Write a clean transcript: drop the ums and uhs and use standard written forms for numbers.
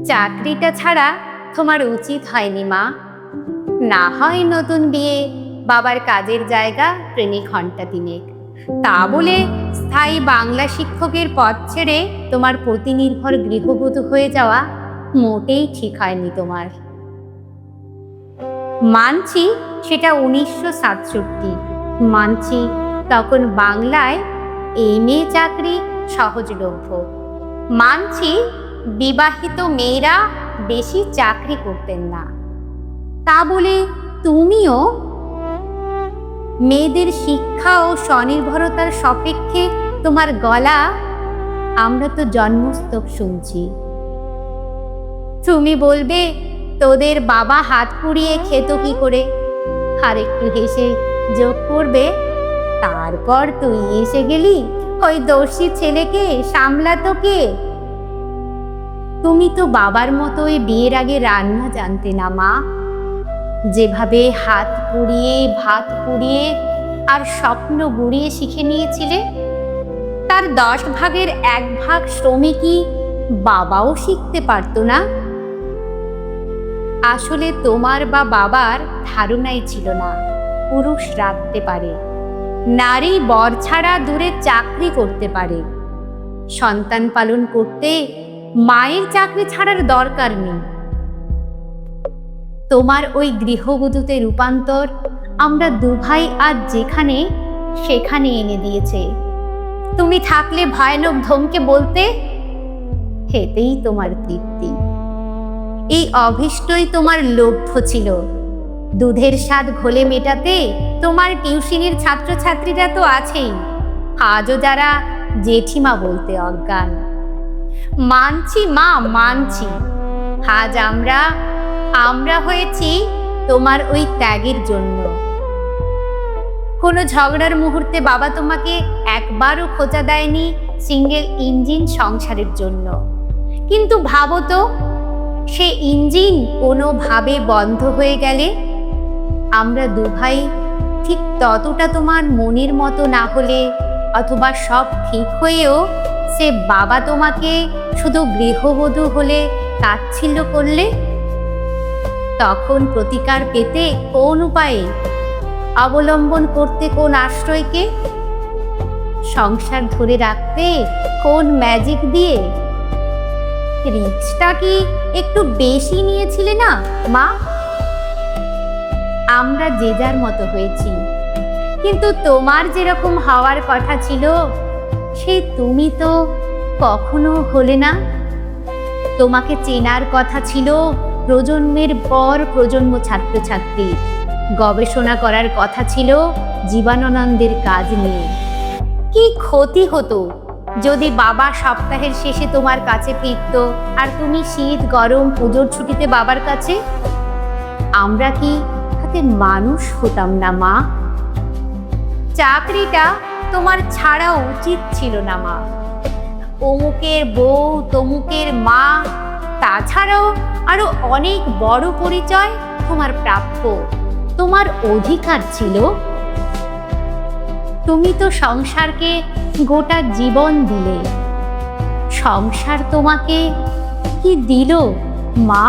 চাকরিটা ছাড়া তোমার উচিত হয়নি মা। না হয় নতুন বিয়ে, বাবার কাজের জায়গা, ট্রেনে ঘন্টা 3 তা বলে স্থায়ী বাংলা শিক্ষকের পদ ছেড়ে তোমার পতিনির্ভর গৃহবধূ হয়ে যাওয়া মোটেই ঠিক হয়নি তোমার। মানছি সেটা 1967, মানছি তখন বাংলায় MA চাকরি সহজলভ্য, মানছি বিবাহিত মেয়েরা বেশি চাকরি করতেন না। তা বলে তুমিও মেয়েদের শিক্ষা ও স্বনির্ভরতার সাপেক্ষে তোমার গলা আমরা তো জন্মস্তক শুনছি। তুমি বলবে তোদের বাবা হাত পুড়িয়ে খেত কি করে, আর একটু হেসে যোগ করবে তারপর তুই এসে গেলি ওই দর্শী ছেলেকে সামলাতো কে? তুমি তো বাবার মতোই বিয়ের আগে রান্না জানতে না মা। যেভাবে হাত পুড়িয়ে ভাত পুড়িয়ে আর স্বপ্ন গুড়িয়ে শিখে নিয়েছিলে, তার 10 ভাগের 1 ভাগ শ্রমিকই বাবাও শিখতে পারতো না। আসলে তোমার বা বাবার ধারণাই ছিল না পুরুষ রাঁধতে পারে, নারী বর ছাড়া দূরে চাকরি করতে পারে। সন্তান পালন করতে মায়ের চাকরি ছাড়ার দরকার নেই। তোমার ওই গৃহবধূতে রূপান্তর আমরা দুভাই আজ যেখানে সেখানে এনে দিয়েছে। তুমি থাকলে ভয়ানক ধমকে বলতে, হেতেই তোমার তৃপ্তি। এই অভীষ্টই তোমার লক্ষ্য ছিল। দুধের স্বাদ ঘোলে মেটাতে তোমার টিউশনির ছাত্রছাত্রীরা তো আছেই, আজও যারা জেঠিমা বলতে অজ্ঞান। মানছি মা, মানছি আজ আমরা হয়েছি তোমার ওই ত্যাগের জন্য। কোনো ঝগড়ার মুহূর্তে বাবা তোমাকে একবারও খোঁচা দেয়নি সিঙ্গেল ইঞ্জিন সংসারের জন্য। কিন্তু ভাবো তো, সে ইঞ্জিন কোনোভাবে বন্ধ হয়ে গেলে আমরা দুভাই ঠিক ততটা তোমার মনের মতো না হলে, অথবা সব ঠিক হয়েও সে বাবা তোমাকে শুধু গৃহবধূ হলে তাচ্ছিল্য করলে, তখন প্রতিকার পেতে কোন উপায়ে অবলম্বন করতে, কোন আশ্রয়কে সংসার ধরে রাখতে কোন ম্যাজিক দিয়ে? রিস্কটা কি একটু বেশি নিয়েছিলে না মা? আমরা যে যার মতো হয়েছি, কিন্তু তোমার যেরকম হওয়ার কথা ছিল সে তুমি তো কখনো হলে না। তোমাকে চেনার কথা ছিল প্রজন্মের পর প্রজন্ম ছাত্রছাত্রী, গবেষণা করার কথা ছিল জীবনানন্দের কাজ নিয়ে। কি ক্ষতি হতো যদি বাবা সপ্তাহের শেষে তোমার কাছে ফিরত আর তুমি শীত গরম পুজোর ছুটিতে বাবার কাছে? আমরা কি তাতে মানুষ হতাম না মা? চাকরিটা তোমার ছাড়া উচিত ছিল না মা। অমুকের বউ, তমুকের মা, তাছাড়াও আরো অনেক বড় পরিচয় তোমার প্রাপ্য, তোমার অধিকার ছিল। তুমি তো সংসারকে গোটা জীবন দিলে, সংসার তোমাকে কি দিল মা?